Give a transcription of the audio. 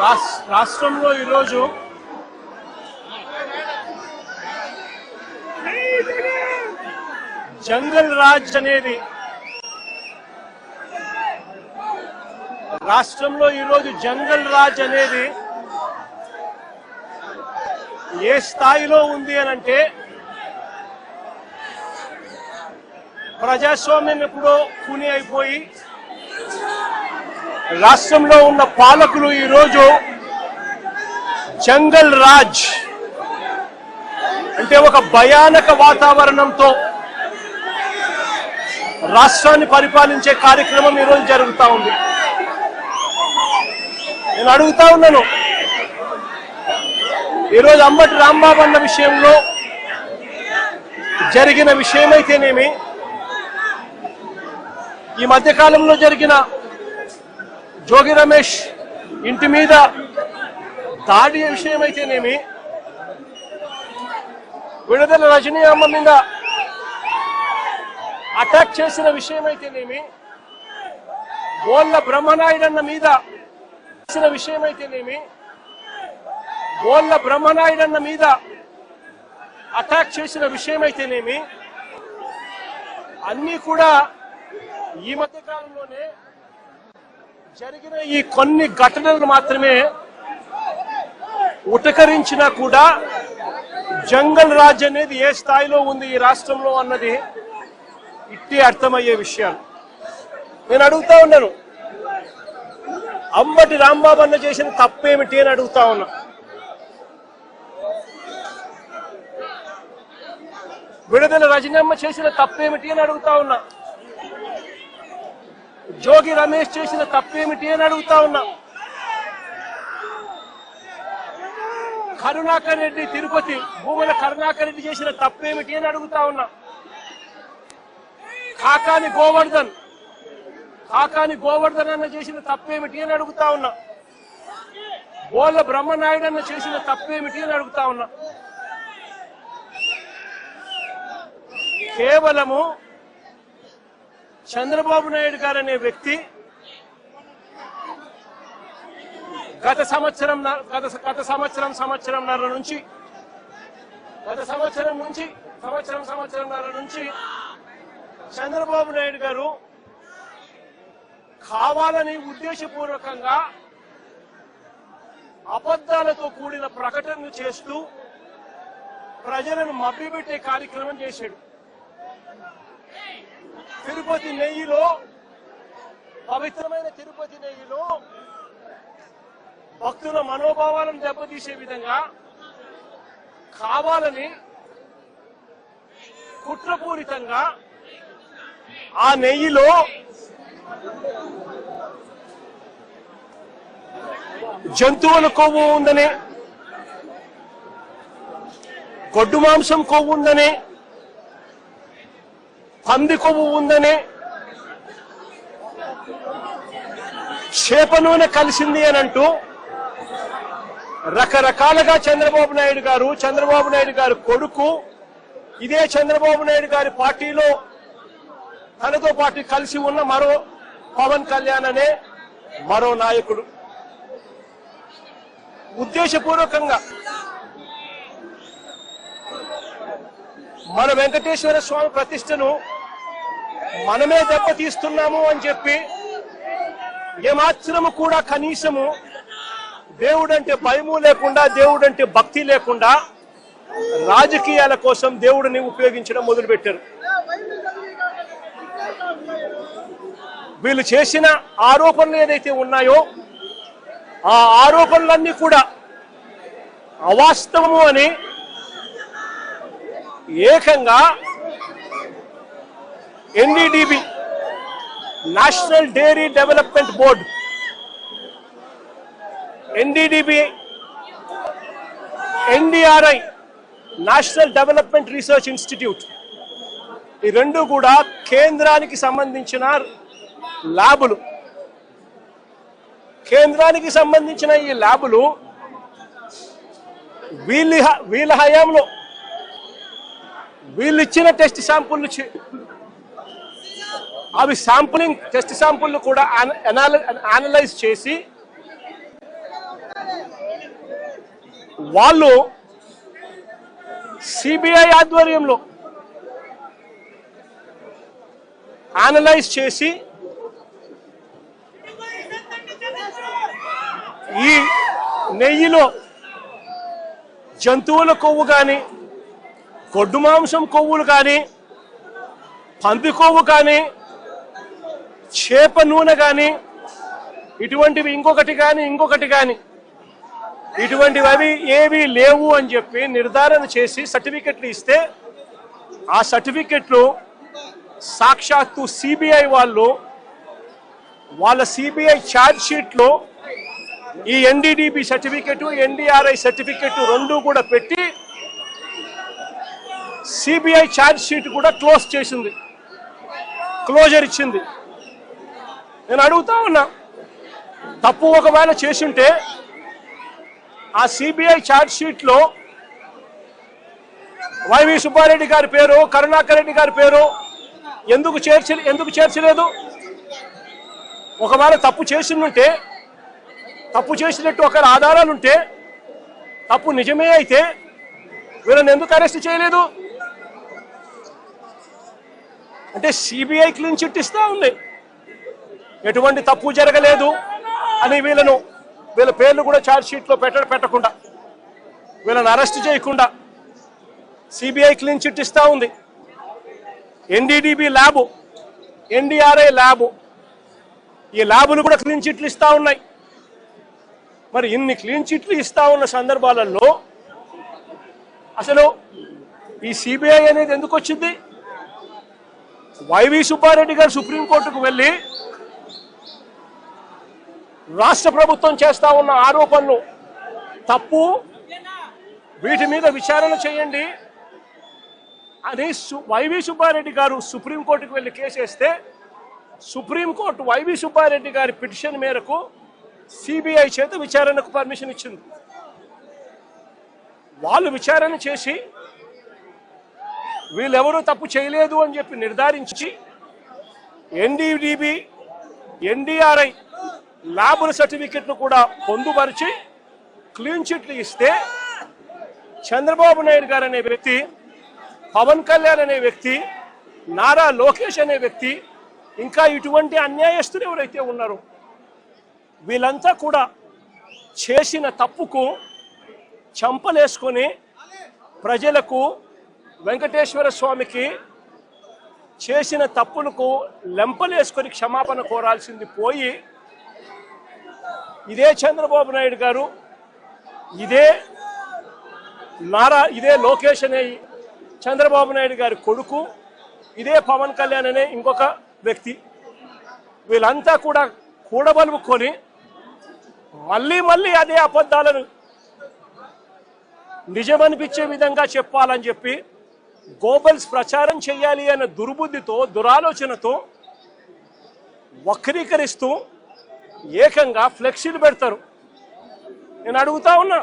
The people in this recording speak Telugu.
రాష్ట్రంలో ఈరోజు జంగల్ రాజ్ అనేది ఏ స్థాయిలో ఉంది అని అంటే ప్రజాస్వామ్యం ఎప్పుడో కూని అయిపోయి రాష్ట్రంలో ఉన్న పాలకులు ఈరోజు జంగల్ రాజ్ అంటే ఒక భయానక వాతావరణంతో రాష్ట్రాన్ని పరిపాలించే కార్యక్రమం ఈరోజు జరుగుతూ ఉంది. నేను అడుగుతా ఉన్నాను, ఈరోజు అంబటి రాంబాబు అన్న విషయంలో జరిగిన విషయమైతేనేమి, ఈ మధ్యకాలంలో జరిగిన జోగి రమేష్ ఇంటి మీద దాడి విషయమైతేనేమి, విడుదల రజనీ అమ్మ మీద అటాక్ చేసిన విషయమైతేనేమి, బోళ్ళ బ్రహ్మనాయుడన్న మీద అటాక్ చేసిన విషయమైతేనేమి, అన్నీ కూడా ఈ మధ్య కాలంలోనే జరిగిన ఈ కొన్ని ఘటనలు మాత్రమే ఉటకరించినా కూడా జంగల్ రాజ్ అనేది ఏ స్థాయిలో ఉంది ఈ రాష్ట్రంలో అన్నది ఇట్టి అర్థమయ్యే విషయాలు. నేను అడుగుతా ఉన్నాను, అంబటి రాంబాబు అన్న చేసిన తప్పేమిటి అని అడుగుతా ఉన్నా. విడుదల రజనమ్మ చేసిన తప్పేమిటి అని అడుగుతా ఉన్నా. జోగి రమేష్ చేసిన తప్పేమిటి అని అడుగుతా ఉన్నా. కరుణాకర్ రెడ్డి తిరుపతి భూముల కరుణాకర్ రెడ్డి చేసిన తప్పేమిటి అని అడుగుతా ఉన్నా. కాకాని గోవర్ధన్ అన్న చేసిన తప్పేమిటి అని అడుగుతా ఉన్నా. బోళ్ళ బ్రహ్మనాయుడు అన్న చేసిన తప్పేమిటి అని అడుగుతా ఉన్నా. కేవలము చంద్రబాబు నాయుడు గారు అనే వ్యక్తి గత సంవత్సరంన్నర నుంచి చంద్రబాబు నాయుడు గారు కావాలని ఉద్దేశపూర్వకంగా అబద్ధాలతో కూడిన ప్రకటనలు చేస్తూ ప్రజలను మభ్యపెట్టే కార్యక్రమం చేశాడు. తిరుపతి నెయ్యిలో, పవిత్రమైన తిరుపతి నెయ్యిలో భక్తుల మనోభావాలను దెబ్బతీసే విధంగా కావాలని కుట్రపూరితంగా ఆ నెయ్యిలో జంతువుల కొవ్వు ఉందని, గొడ్డు మాంసం కొవ్వు ఉందని, పంది కొవ్వు ఉందని, చేప నూనె కలిసింది అని అంటూ రకరకాలుగా చంద్రబాబు నాయుడు గారు కొడుకు, ఇదే చంద్రబాబు నాయుడు గారి పార్టీలో తనతో పాటు కలిసి ఉన్న మరో పవన్ కళ్యాణ్ అనే మరో నాయకుడు ఉద్దేశపూర్వకంగా మన వెంకటేశ్వర స్వామి ప్రతిష్టను మనమే దెబ్బతీస్తున్నాము అని చెప్పి ఏమాత్రము కూడా కనీసము దేవుడంటే భయము లేకుండా, దేవుడంటే భక్తి లేకుండా రాజకీయాల కోసం దేవుడిని ఉపయోగించడం మొదలుపెట్టారు. వీళ్ళు చేసిన ఆరోపణలు ఏదైతే ఉన్నాయో ఆ ఆరోపణలన్నీ కూడా అవాస్తవము అని ఏకంగా NDDB national dairy development board, NDDB, NDRI national development research institute, ఈ రెండు కూడా కేంద్రానికి సంబంధించిన ల్యాబులు. కేంద్రానికి సంబంధించిన ఈ ల్యాబులు వీళ్ళ హయాంలో వీళ్ళు ఇచ్చిన టెస్ట్ శాంపుల్ అవి టెస్ట్ శాంపుల్ కూడా అనలైజ్ చేసి వాళ్ళు సిబిఐ ఆధ్వర్యంలో అనలైజ్ చేసి ఈ నెయ్యిలో జంతువుల కొవ్వు కానీ, గొడ్డు మాంసం కొవ్వులు కానీ, పంది కొవ్వు కానీ, చేప నూనె కానీ, ఇటువంటివి ఇంకొకటి కానీ ఇటువంటివి అవి ఏవి లేవు అని చెప్పి నిర్ధారణ చేసి సర్టిఫికెట్లు ఇస్తే ఆ సర్టిఫికెట్లు సాక్షాత్తు సిబిఐ వాళ్ళ సిబిఐ ఛార్జ్ షీట్లో ఈ ఎన్డీడీబీ సర్టిఫికెట్, ఎన్డీఆర్ఐ సర్టిఫికెట్ రెండు కూడా పెట్టి సిబిఐ ఛార్జ్ షీట్ కూడా క్లోజర్ ఇచ్చింది. నేను అడుగుతా ఉన్నా, తప్పు ఒకవేళ చేసుంటే ఆ సిబిఐ ఛార్జ్ షీట్లో వైవి సుబ్బారెడ్డి గారి పేరు, కరుణాకర్ రెడ్డి గారి పేరు ఎందుకు చేర్చలేదు? ఒకవేళ తప్పు చేసినట్టు ఒకవేళ ఆధారాలుంటే, తప్పు నిజమే అయితే వీళ్ళని ఎందుకు అరెస్ట్ చేయలేదు? అంటే సిబిఐ క్లీన్ చిట్ ఇస్తా ఉంది, ఎటువంటి తప్పు జరగలేదు అని వీళ్ళ పేర్లు కూడా ఛార్జ్ షీట్లో పెట్టకుండా, వీళ్ళని అరెస్ట్ చేయకుండా సిబిఐ క్లీన్ చిట్ ఇస్తా ఉంది. ఎన్డీడీబీ ల్యాబ్, ఎన్డీఆర్ఐ ల్యాబ్, ఈ ల్యాబులు కూడా క్లీన్ చిట్లు ఇస్తా ఉన్నాయి. మరి ఇన్ని క్లీన్ చిట్లు ఇస్తా ఉన్న సందర్భాలలో అసలు ఈ సిబిఐ అనేది ఎందుకు వచ్చింది? వైవి సుబ్బారెడ్డి గారు సుప్రీంకోర్టుకు వెళ్ళి రాష్ట్ర ప్రభుత్వం చేస్తా ఉన్న ఆరోపణలు తప్పు, వీటి మీద విచారణ చేయండి అని వైవి సుబ్బారెడ్డి గారు సుప్రీంకోర్టుకు వెళ్ళి కేసు వేస్తే సుప్రీంకోర్టు వైవి సుబ్బారెడ్డి గారి పిటిషన్ మేరకు సిబిఐ చేత విచారణకు పర్మిషన్ ఇచ్చింది. వాళ్ళు విచారణ చేసి వీళ్ళెవరూ తప్పు చేయలేదు అని చెప్పి నిర్ధారించి ఎన్డీడీబీ, ఎన్డీఆర్ఐ ల్యాబుల సర్టిఫికెట్లు కూడా పొందుపరిచి క్లీన్ చిట్లు ఇస్తే చంద్రబాబు నాయుడు గారు అనే వ్యక్తి, పవన్ కళ్యాణ్ అనే వ్యక్తి, నారా లోకేష్ అనే వ్యక్తి, ఇంకా ఇటువంటి అన్యాయస్తులు ఎవరైతే ఉన్నారో వీళ్ళంతా కూడా చేసిన తప్పుకు చంపలేసుకొని ప్రజలకు, వెంకటేశ్వర స్వామికి చేసిన తప్పులకు లెంపలేసుకొని క్షమాపణ కోరాల్సింది పోయి ఇదే చంద్రబాబు నాయుడు గారు, ఇదే లోకేష్ అనే చంద్రబాబు నాయుడు గారి కొడుకు, ఇదే పవన్ కళ్యాణ్ అనే ఇంకొక వ్యక్తి, వీళ్ళంతా కూడా కూడబలుపుకొని మళ్ళీ అదే అబద్ధాలను నిజమనిపించే విధంగా చెప్పాలని చెప్పి గోబల్స్ ప్రచారం చేయాలి అన్న దుర్బుద్ధితో, దురాలోచనతో వక్రీకరిస్తూ ఏకంగా ఫ్లెక్సీలు పెడతారు. నేను అడుగుతా ఉన్నా,